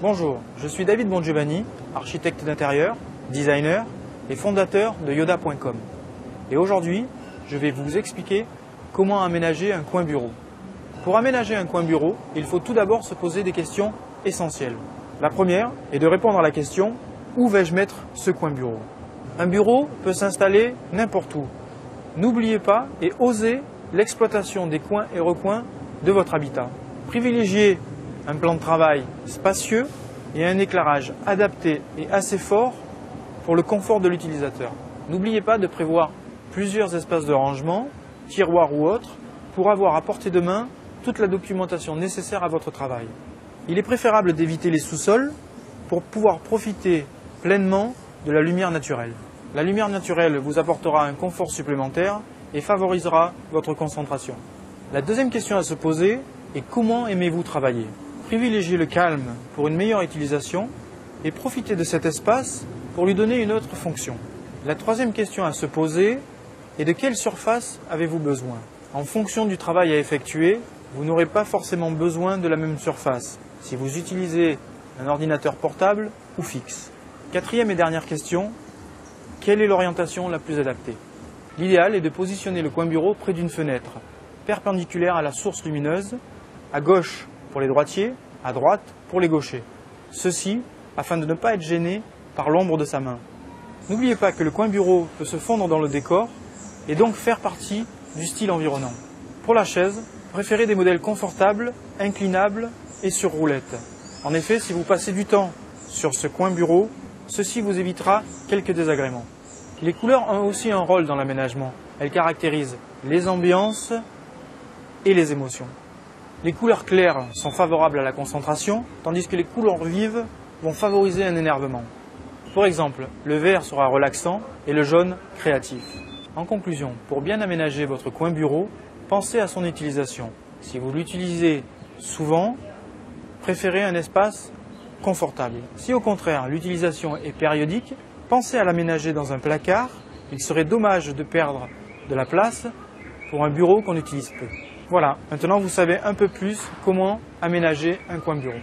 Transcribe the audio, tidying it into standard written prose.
Bonjour, je suis David Bongiovanni, architecte d'intérieur, designer et fondateur de yoda.com. Et aujourd'hui, je vais vous expliquer comment aménager un coin bureau. Pour aménager un coin bureau, il faut tout d'abord se poser des questions essentielles. La première est de répondre à la question « Où vais-je mettre ce coin bureau ?» Un bureau peut s'installer n'importe où. N'oubliez pas et osez l'exploitation des coins et recoins de votre habitat. Privilégiez un plan de travail spacieux et un éclairage adapté et assez fort pour le confort de l'utilisateur. N'oubliez pas de prévoir plusieurs espaces de rangement, tiroirs ou autres, pour avoir à portée de main toute la documentation nécessaire à votre travail. Il est préférable d'éviter les sous-sols pour pouvoir profiter pleinement de la lumière naturelle. La lumière naturelle vous apportera un confort supplémentaire et favorisera votre concentration. La deuxième question à se poser est comment aimez-vous travailler ? Privilégiez le calme pour une meilleure utilisation et profitez de cet espace pour lui donner une autre fonction. La troisième question à se poser est de quelle surface avez-vous besoin ? En fonction du travail à effectuer, vous n'aurez pas forcément besoin de la même surface si vous utilisez un ordinateur portable ou fixe. Quatrième et dernière question, quelle est l'orientation la plus adaptée ? L'idéal est de positionner le coin bureau près d'une fenêtre, perpendiculaire à la source lumineuse, à gauche pour les droitiers, à droite pour les gauchers. Ceci afin de ne pas être gêné par l'ombre de sa main. N'oubliez pas que le coin bureau peut se fondre dans le décor et donc faire partie du style environnant. Pour la chaise, préférez des modèles confortables, inclinables et sur roulette. En effet, si vous passez du temps sur ce coin bureau, ceci vous évitera quelques désagréments. Les couleurs ont aussi un rôle dans l'aménagement. Elles caractérisent les ambiances et les émotions. Les couleurs claires sont favorables à la concentration, tandis que les couleurs vives vont favoriser un énervement. Pour exemple, le vert sera relaxant et le jaune créatif. En conclusion, pour bien aménager votre coin bureau, pensez à son utilisation. Si vous l'utilisez souvent, préférez un espace confortable. Si au contraire l'utilisation est périodique, pensez à l'aménager dans un placard. Il serait dommage de perdre de la place pour un bureau qu'on utilise peu. Voilà, maintenant vous savez un peu plus comment aménager un coin bureau.